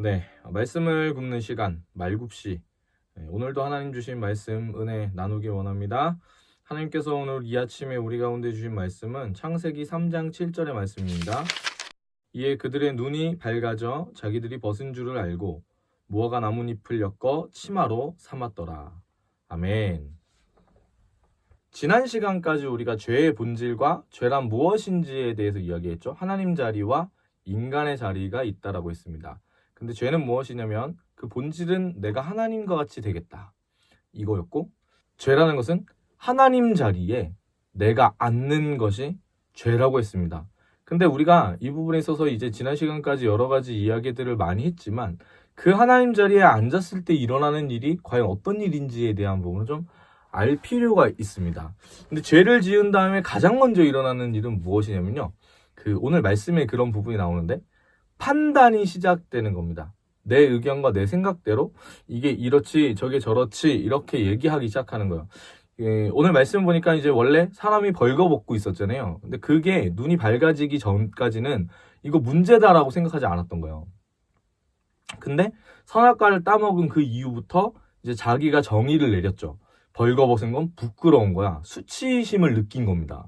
네, 말씀을 굽는 시간, 말굽시. 오늘도 하나님 주신 말씀 은혜 나누기 원합니다. 하나님께서 오늘 이 아침에 우리 가운데 주신 말씀은 창세기 3장 7절의 말씀입니다. 이에 그들의 눈이 밝아져 자기들이 벗은 줄을 알고 무화과 나뭇잎을 엮어 치마로 삼았더라. 아멘. 지난 시간까지 우리가 죄의 본질과 죄란 무엇인지에 대해서 이야기했죠. 하나님 자리와 인간의 자리가 있다라고 했습니다. 근데 죄는 무엇이냐면 그 본질은 내가 하나님과 같이 되겠다. 이거였고, 죄라는 것은 하나님 자리에 내가 앉는 것이 죄라고 했습니다. 근데 우리가 이 부분에 있어서 이제 지난 시간까지 여러 가지 이야기들을 많이 했지만 그 하나님 자리에 앉았을 때 일어나는 일이 과연 어떤 일인지에 대한 부분을 좀 알 필요가 있습니다. 근데 죄를 지은 다음에 가장 먼저 일어나는 일은 무엇이냐면요. 오늘 말씀에 그런 부분이 나오는데 판단이 시작되는 겁니다. 내 의견과 내 생각대로 이게 이렇지 저게 저렇지 이렇게 얘기하기 시작하는 거예요. 오늘 말씀 보니까 이제 원래 사람이 벌거벗고 있었잖아요. 근데 그게 눈이 밝아지기 전까지는 이거 문제다라고 생각하지 않았던 거예요. 근데 선악과를 따먹은 그 이후부터 이제 자기가 정의를 내렸죠. 벌거벗은 건 부끄러운 거야. 수치심을 느낀 겁니다.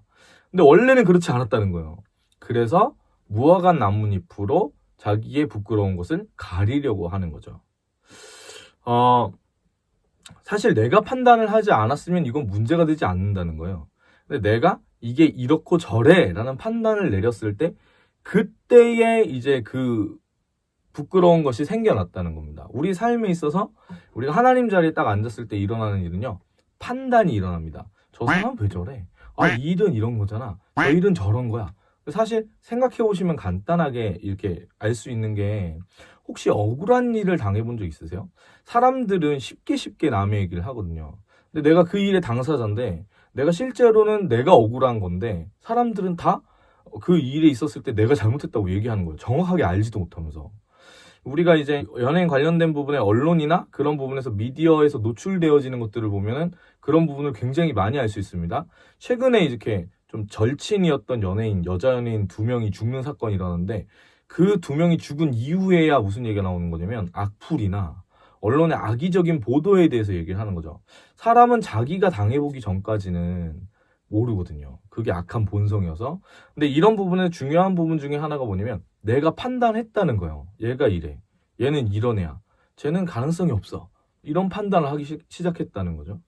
근데 원래는 그렇지 않았다는 거예요. 그래서 무화과 나뭇잎으로 자기의 부끄러운 것을 가리려고 하는 거죠. 사실 내가 판단을 하지 않았으면 이건 문제가 되지 않는다는 거예요. 근데 내가 이게 이렇고 저래 라는 판단을 내렸을 때 그때에 이제 그 부끄러운 것이 생겨났다는 겁니다. 우리 삶에 있어서 우리가 하나님 자리에 딱 앉았을 때 일어나는 일은요. 판단이 일어납니다. 저 사람 왜 저래? 이 일은 이런 거잖아. 저 일은 저런 거야. 사실 생각해 보시면 간단하게 이렇게 알 수 있는 게 혹시 억울한 일을 당해본 적 있으세요? 사람들은 쉽게 남의 얘기를 하거든요. 근데 내가 그 일의 당사자인데 내가 실제로는 내가 억울한 건데 사람들은 다 그 일에 있었을 때 내가 잘못했다고 얘기하는 거예요. 정확하게 알지도 못하면서. 우리가 이제 연예인 관련된 부분에 언론이나 그런 부분에서 미디어에서 노출되어지는 것들을 보면은 그런 부분을 굉장히 많이 알 수 있습니다. 최근에 이렇게 좀 절친이었던 연예인, 여자 연예인 2명이 죽는 사건이 일어났는데 그 2명이 죽은 이후에야 무슨 얘기가 나오는 거냐면 악플이나 언론의 악의적인 보도에 대해서 얘기를 하는 거죠. 사람은 자기가 당해보기 전까지는 모르거든요. 그게 악한 본성이어서. 근데 이런 부분의 중요한 부분 중에 하나가 뭐냐면 내가 판단했다는 거예요. 얘가 이래. 얘는 이런 애야. 쟤는 가능성이 없어. 이런 판단을 하기 시작했다는 거죠.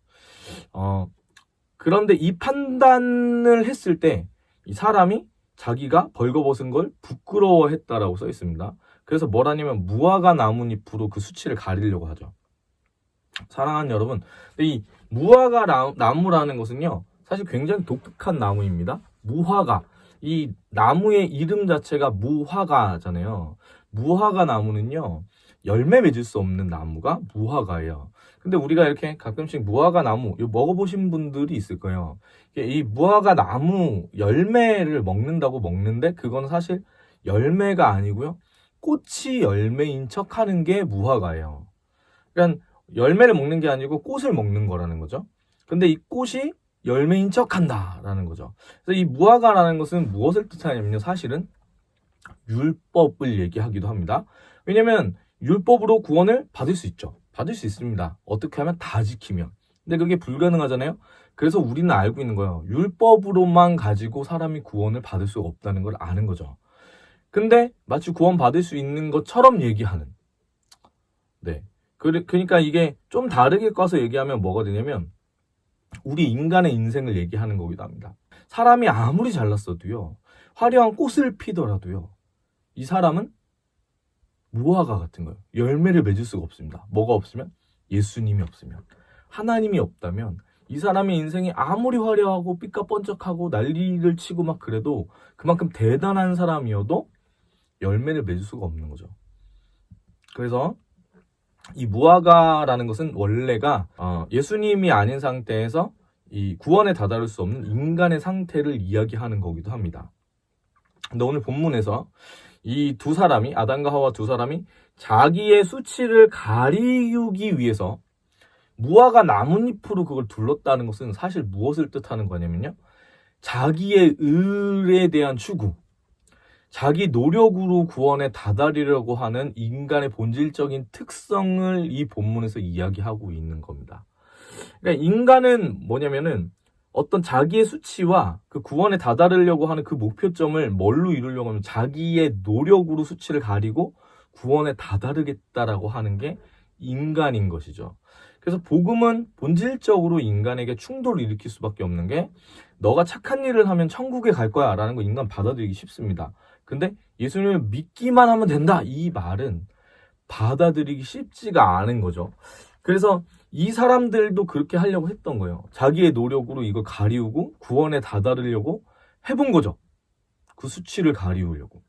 그런데 이 판단을 했을 때 이 사람이 자기가 벌거벗은 걸 부끄러워했다라고 써 있습니다. 그래서 뭐라냐면 무화과 나뭇잎으로 그 수치를 가리려고 하죠. 사랑하는 여러분, 이 무화과 나무라는 것은요. 사실 굉장히 독특한 나무입니다. 무화과. 이 나무의 이름 자체가 무화과잖아요. 무화과 나무는요. 열매 맺을 수 없는 나무가 무화과예요. 근데 우리가 이렇게 가끔씩 무화과 나무 먹어보신 분들이 있을 거예요. 이 무화과 나무 열매를 먹는데 그건 사실 열매가 아니고요. 꽃이 열매인 척 하는 게 무화과예요. 그러니까 열매를 먹는 게 아니고 꽃을 먹는 거라는 거죠. 근데 이 꽃이 열매인 척 한다라는 거죠. 그래서 이 무화과라는 것은 무엇을 뜻하냐면요. 사실은 율법을 얘기하기도 합니다. 왜냐면 율법으로 구원을 받을 수 있죠. 받을 수 있습니다. 어떻게 하면 다 지키면. 근데 그게 불가능하잖아요. 그래서 우리는 알고 있는 거예요. 율법으로만 가지고 사람이 구원을 받을 수 없다는 걸 아는 거죠. 근데 마치 구원 받을 수 있는 것처럼 얘기하는. 네. 그러니까 이게 좀 다르게 까서 얘기하면 뭐가 되냐면 우리 인간의 인생을 얘기하는 거기도 합니다. 사람이 아무리 잘났어도요. 화려한 꽃을 피더라도요. 이 사람은 무화과 같은 거예요. 열매를 맺을 수가 없습니다. 뭐가 없으면? 예수님이 없으면. 하나님이 없다면 이 사람의 인생이 아무리 화려하고 삐까뻔쩍하고 난리를 치고 막 그래도 그만큼 대단한 사람이어도 열매를 맺을 수가 없는 거죠. 그래서 이 무화과라는 것은 원래가 예수님이 아닌 상태에서 이 구원에 다다를 수 없는 인간의 상태를 이야기하는 거기도 합니다. 근데 오늘 본문에서 이 두 사람이 아담과 하와 두 사람이 자기의 수치를 가리우기 위해서 무화과 나뭇잎으로 그걸 둘렀다는 것은 사실 무엇을 뜻하는 거냐면요. 자기의 을에 대한 추구, 자기 노력으로 구원에 다다르려고 하는 인간의 본질적인 특성을 이 본문에서 이야기하고 있는 겁니다. 그러니까 인간은 뭐냐면은 어떤 자기의 수치와 그 구원에 다다르려고 하는 그 목표점을 뭘로 이루려고 하면 자기의 노력으로 수치를 가리고 구원에 다다르겠다라고 하는 게 인간인 것이죠. 그래서 복음은 본질적으로 인간에게 충돌을 일으킬 수밖에 없는 게 너가 착한 일을 하면 천국에 갈 거야 라는 거 인간 받아들이기 쉽습니다. 근데 예수님을 믿기만 하면 된다 이 말은 받아들이기 쉽지가 않은 거죠. 그래서 이 사람들도 그렇게 하려고 했던 거예요. 자기의 노력으로 이걸 가리우고 구원에 다다르려고 해본 거죠. 그 수치를 가리우려고.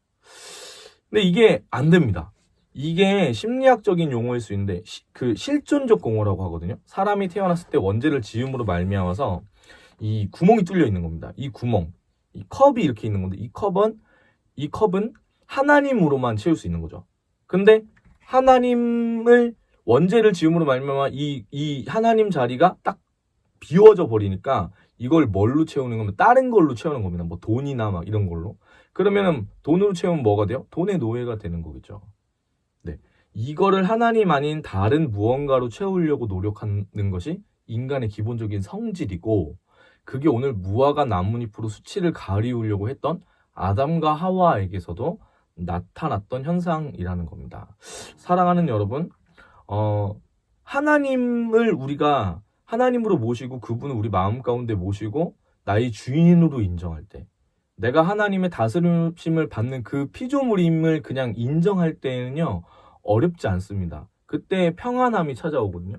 근데 이게 안 됩니다. 이게 심리학적인 용어일 수 있는데 그 실존적 공허라고 하거든요. 사람이 태어났을 때 원죄를 지음으로 말미암아서 이 구멍이 뚫려 있는 겁니다. 이 구멍, 이 컵이 이렇게 있는 건데 이 컵은 하나님으로만 채울 수 있는 거죠. 근데 하나님을 원죄를 지음으로 말미암아 이 하나님 자리가 딱 비워져 버리니까 이걸 뭘로 채우는 거면 다른 걸로 채우는 겁니다. 뭐 돈이나 막 이런 걸로. 그러면은 돈으로 채우면 뭐가 돼요? 돈의 노예가 되는 거겠죠. 네. 이거를 하나님 아닌 다른 무언가로 채우려고 노력하는 것이 인간의 기본적인 성질이고 그게 오늘 무화과 나뭇잎으로 수치를 가리우려고 했던 아담과 하와에게서도 나타났던 현상이라는 겁니다. 사랑하는 여러분, 하나님을 우리가 하나님으로 모시고 그분을 우리 마음 가운데 모시고 나의 주인으로 인정할 때 내가 하나님의 다스림을 받는 그 피조물임을 그냥 인정할 때는요 어렵지 않습니다. 그때 평안함이 찾아오거든요.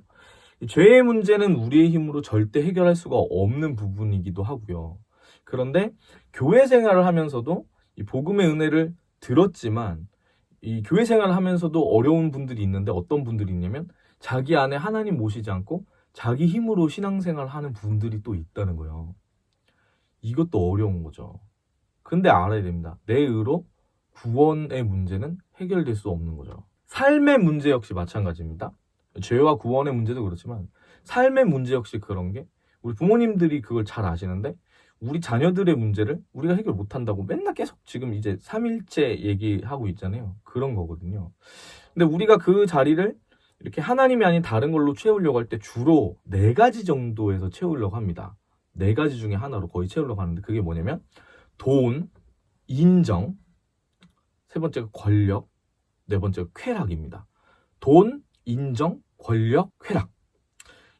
죄의 문제는 우리의 힘으로 절대 해결할 수가 없는 부분이기도 하고요. 그런데 교회 생활을 하면서도 이 복음의 은혜를 들었지만 이 교회 생활을 하면서도 어려운 분들이 있는데 어떤 분들이 있냐면 자기 안에 하나님 모시지 않고 자기 힘으로 신앙생활을 하는 분들이 또 있다는 거예요. 이것도 어려운 거죠. 근데 알아야 됩니다. 내 의로 구원의 문제는 해결될 수 없는 거죠. 삶의 문제 역시 마찬가지입니다. 죄와 구원의 문제도 그렇지만 삶의 문제 역시 그런 게 우리 부모님들이 그걸 잘 아시는데 우리 자녀들의 문제를 우리가 해결 못한다고 맨날 계속 지금 이제 3일째 얘기하고 있잖아요. 그런 거거든요. 근데 우리가 그 자리를 이렇게 하나님이 아닌 다른 걸로 채우려고 할 때 주로 4가지 정도에서 채우려고 합니다. 4가지 중에 하나로 거의 채우려고 하는데 그게 뭐냐면 돈, 인정, 3번째가 권력, 4번째가 쾌락입니다. 돈, 인정, 권력, 쾌락.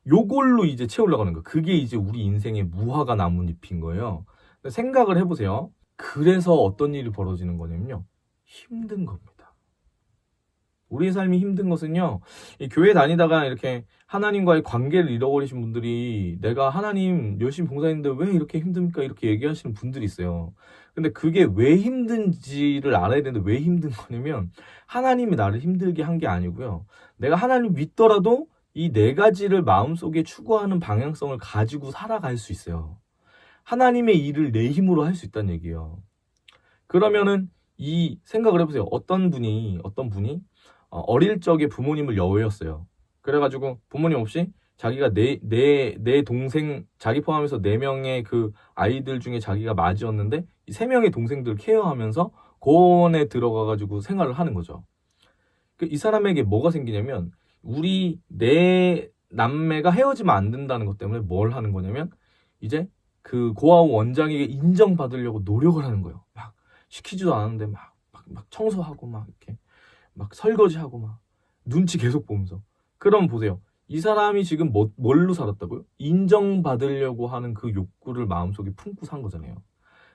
요걸로 이제 채우려고 하는 거예요. 그게 이제 우리 인생의 무화과 나뭇잎인 거예요. 생각을 해보세요. 그래서 어떤 일이 벌어지는 거냐면요. 힘든 겁니다. 우리의 삶이 힘든 것은요. 이 교회 다니다가 이렇게 하나님과의 관계를 잃어버리신 분들이 내가 하나님 열심히 봉사했는데 왜 이렇게 힘듭니까? 이렇게 얘기하시는 분들이 있어요. 근데 그게 왜 힘든지를 알아야 되는데 왜 힘든 거냐면 하나님이 나를 힘들게 한 게 아니고요. 내가 하나님을 믿더라도 이 4가지를 마음속에 추구하는 방향성을 가지고 살아갈 수 있어요. 하나님의 일을 내 힘으로 할 수 있다는 얘기예요. 그러면은 이 생각을 해보세요. 어떤 분이 어릴 적에 부모님을 여외였어요. 그래가지고 부모님 없이 자기가 내 동생, 자기 포함해서 4명의 그 아이들 중에 자기가 맞이었는데 이 3명의 동생들을 케어하면서 고원에 들어가가지고 생활을 하는 거죠. 이 사람에게 뭐가 생기냐면 우리 4남매가 헤어지면 안 된다는 것 때문에 뭘 하는 거냐면 이제 그 고아원 원장에게 인정받으려고 노력을 하는 거예요. 막 시키지도 않았는데 막 청소하고 막 이렇게 막 설거지하고 막 눈치 계속 보면서. 그럼 보세요. 이 사람이 지금 뭘로 살았다고요? 인정받으려고 하는 그 욕구를 마음속에 품고 산 거잖아요.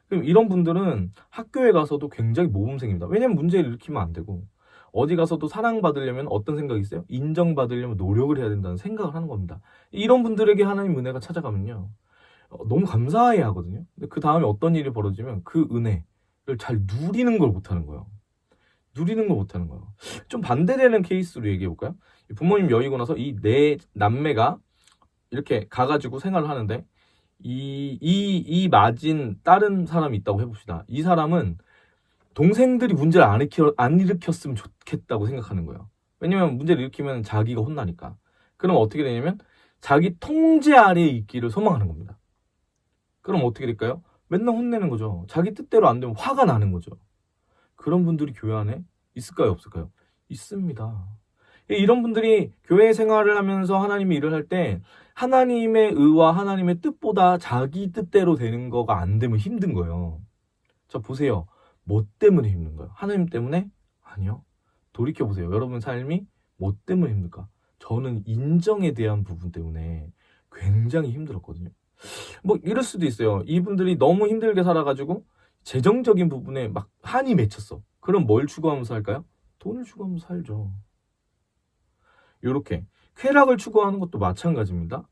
그럼 이런 분들은 학교에 가서도 굉장히 모범생입니다. 왜냐면 문제를 일으키면 안 되고 어디 가서도 사랑받으려면 어떤 생각이 있어요? 인정받으려면 노력을 해야 된다는 생각을 하는 겁니다. 이런 분들에게 하나님 은혜가 찾아가면요. 너무 감사해야 하거든요. 근데 그 다음에 어떤 일이 벌어지면 그 은혜를 잘 누리는 걸 못하는 거예요. 누리는 걸 못하는 거예요. 좀 반대되는 케이스로 얘기해볼까요? 부모님 여의고 나서 이 4남매가 이렇게 가가지고 생활을 하는데 이 맞은 다른 사람이 있다고 해봅시다. 이 사람은 동생들이 문제를 안 일으켰으면 좋겠다고 생각하는 거예요. 왜냐면 문제를 일으키면 자기가 혼나니까. 그럼 어떻게 되냐면 자기 통제 아래에 있기를 소망하는 겁니다. 그럼 어떻게 될까요? 맨날 혼내는 거죠. 자기 뜻대로 안 되면 화가 나는 거죠. 그런 분들이 교회 안에 있을까요, 없을까요? 있습니다. 이런 분들이 교회 생활을 하면서 하나님의 일을 할 때 하나님의 의와 하나님의 뜻보다 자기 뜻대로 되는 거가 안 되면 힘든 거예요. 자, 보세요. 뭐 때문에 힘든 거예요? 하나님 때문에? 아니요. 돌이켜보세요. 여러분 삶이 뭐 때문에 힘들까? 저는 인정에 대한 부분 때문에 굉장히 힘들었거든요. 뭐 이럴 수도 있어요. 이분들이 너무 힘들게 살아가지고 재정적인 부분에 막 한이 맺혔어. 그럼 뭘 추구하면서 살까요? 돈을 추구하면서 살죠. 요렇게 쾌락을 추구하는 것도 마찬가지입니다.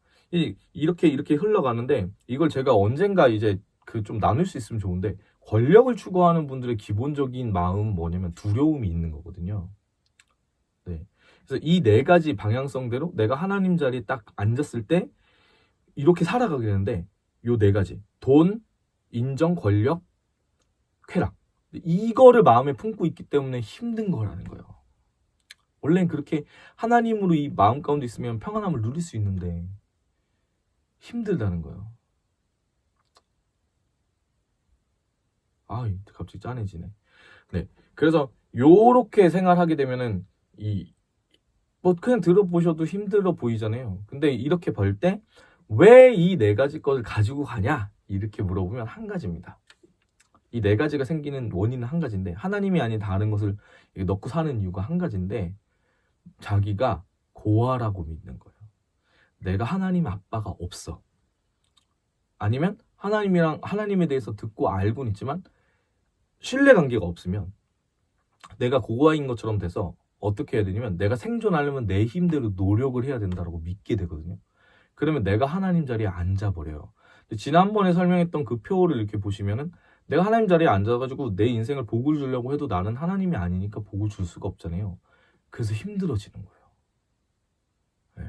이렇게 흘러가는데 이걸 제가 언젠가 이제 그 좀 나눌 수 있으면 좋은데, 권력을 추구하는 분들의 기본적인 마음은 뭐냐면 두려움이 있는 거거든요. 네. 그래서 이 네 가지 방향성대로 내가 하나님 자리에 딱 앉았을 때 이렇게 살아가게 되는데, 요 네 가지 돈, 인정, 권력, 쾌락, 이거를 마음에 품고 있기 때문에 힘든 거라는 거예요. 원래는 그렇게 하나님으로 이 마음 가운데 있으면 평안함을 누릴 수 있는데 힘들다는 거예요. 갑자기 짠해지네. 네. 그래서 요렇게 생활하게 되면은 뭐 그냥 들어보셔도 힘들어 보이잖아요. 근데 이렇게 볼 때 왜 이 네 가지 것을 가지고 가냐? 이렇게 물어보면 한 가지입니다. 이 네 가지가 생기는 원인은 한 가지인데, 하나님이 아닌 다른 것을 넣고 사는 이유가 한 가지인데, 자기가 고아라고 믿는 거예요. 내가 하나님 아빠가 없어. 아니면 하나님에 대해서 듣고 알고는 있지만 신뢰관계가 없으면 내가 고아인 것처럼 돼서 어떻게 해야 되냐면, 내가 생존하려면 내 힘대로 노력을 해야 된다고 믿게 되거든요. 그러면 내가 하나님 자리에 앉아버려요. 지난번에 설명했던 그 표를 이렇게 보시면은, 내가 하나님 자리에 앉아가지고 내 인생을 복을 주려고 해도 나는 하나님이 아니니까 복을 줄 수가 없잖아요. 그래서 힘들어지는 거예요. 네.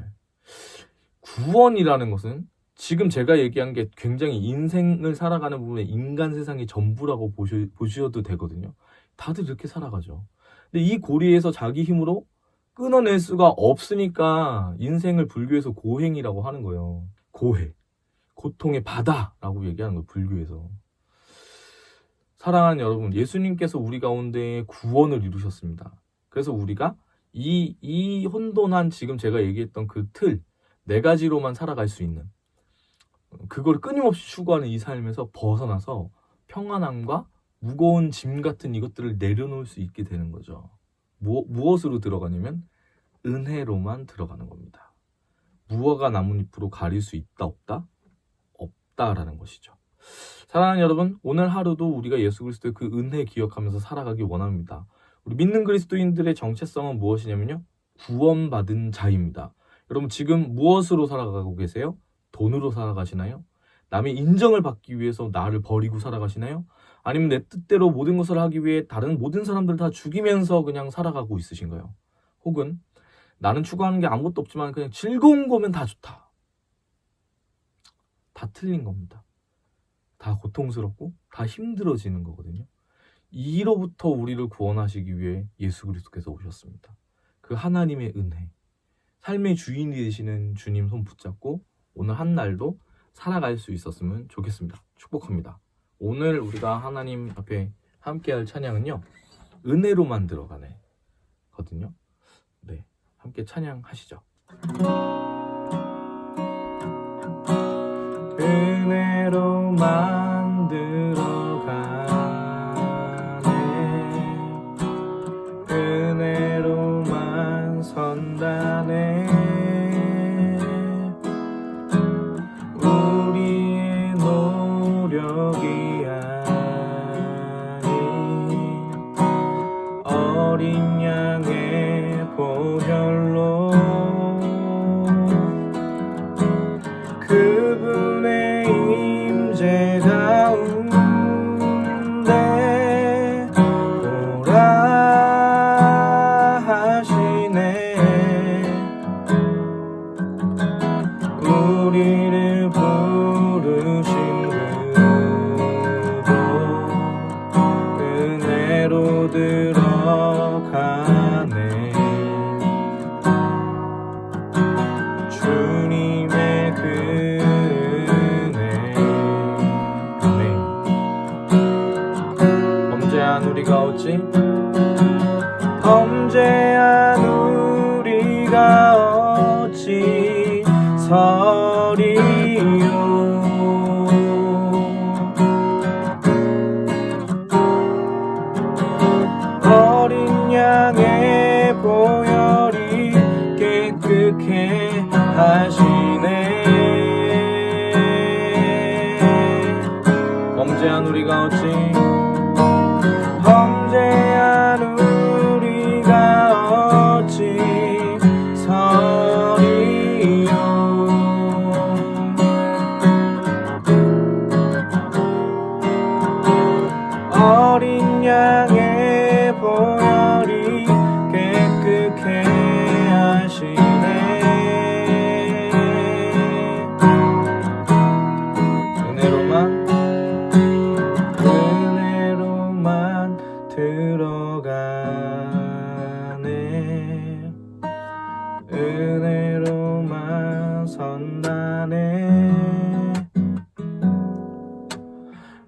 구원이라는 것은 지금 제가 얘기한 게 굉장히 인생을 살아가는 부분에 인간 세상이 전부라고 보셔도 되거든요. 다들 이렇게 살아가죠. 근데 이 고리에서 자기 힘으로 끊어낼 수가 없으니까 인생을 불교에서 고행이라고 하는 거예요. 고해. 고통의 바다라고 얘기하는 거예요, 불교에서. 사랑하는 여러분, 예수님께서 우리 가운데 구원을 이루셨습니다. 그래서 우리가 이 혼돈한 지금 제가 얘기했던 그 틀, 네 가지로만 살아갈 수 있는, 그걸 끊임없이 추구하는 이 삶에서 벗어나서 평안함과 무거운 짐 같은 이것들을 내려놓을 수 있게 되는 거죠. 무엇으로 들어가냐면 은혜로만 들어가는 겁니다. 무화과 나뭇잎으로 가릴 수 있다 없다? 없다라는 것이죠. 사랑하는 여러분, 오늘 하루도 우리가 예수 그리스도의 그 은혜 기억하면서 살아가기 원합니다. 우리 믿는 그리스도인들의 정체성은 무엇이냐면요, 구원받은 자입니다. 여러분, 지금 무엇으로 살아가고 계세요? 돈으로 살아가시나요? 남의 인정을 받기 위해서 나를 버리고 살아가시나요? 아니면 내 뜻대로 모든 것을 하기 위해 다른 모든 사람들 다 죽이면서 그냥 살아가고 있으신가요? 혹은 나는 추구하는 게 아무것도 없지만 그냥 즐거운 거면 다 좋다. 다 틀린 겁니다. 다 고통스럽고 다 힘들어지는 거거든요. 이로부터 우리를 구원하시기 위해 예수 그리스도께서 오셨습니다. 그 하나님의 은혜, 삶의 주인이 되시는 주님 손 붙잡고 오늘 한 날도 살아갈 수 있었으면 좋겠습니다. 축복합니다. 오늘 우리가 하나님 앞에 함께할 찬양은요, 은혜로만 들어가네 거든요. 네, 함께 찬양하시죠. 은혜로만 들어가네, 은혜로만 선다네. 우리의 노력이 아닌 어린 양의 보혈로 그분의 임재 가운데 오라 하시네. 우리를 부르신 우리가 어찌 범죄한 우리가 어찌 서리요. 어린 양의 보혈이 깨끗해 하시네. 범죄한 우리가 어찌 범죄한 우리가 어찌 서리요. 어린 양의 보혈이 깨끗해 하시네. 은혜로만 들어가네. 은혜로만 선다네.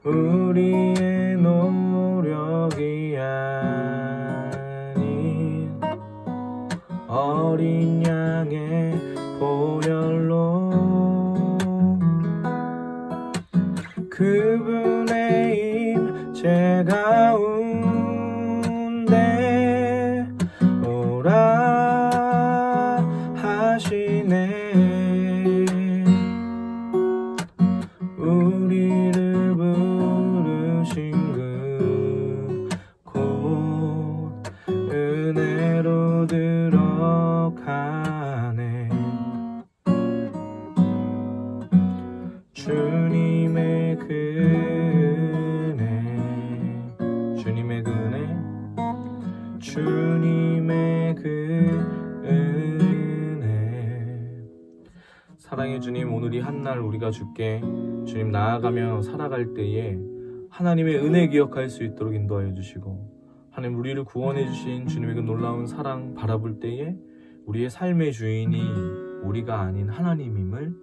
우리의 노력이 아닌 어린 양의 보혈로 그분의 임재 가운데 오라 하시네. 우리를 부르신 그곳 은혜로 들어가네. 주님의 은혜, 주님의 은혜, 주님의 은혜. 사랑의 주님, 오늘 이 한날 우리가 주께 주님 나아가며 살아갈 때에 하나님의 은혜 기억할 수 있도록 인도하여 주시고, 하나님 우리를 구원해 주신 주님의 그 놀라운 사랑 바라볼 때에 우리의 삶의 주인이 우리가 아닌 하나님임을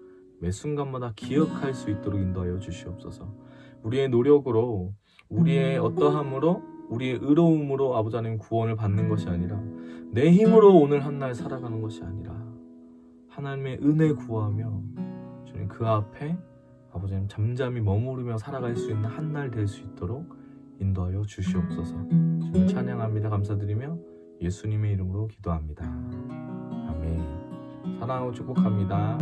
매 순간마다 기억할 수 있도록 인도하여 주시옵소서. 우리의 노력으로, 우리의 어떠함으로, 우리의 의로움으로 아버지 하나님 구원을 받는 것이 아니라, 내 힘으로 오늘 한날 살아가는 것이 아니라 하나님의 은혜 구하며 주님 그 앞에 아버지 하나님 잠잠히 머무르며 살아갈 수 있는 한날 될 수 있도록 인도하여 주시옵소서. 주님 찬양합니다. 감사드리며 예수님의 이름으로 기도합니다. 아멘. 사랑하고 축복합니다.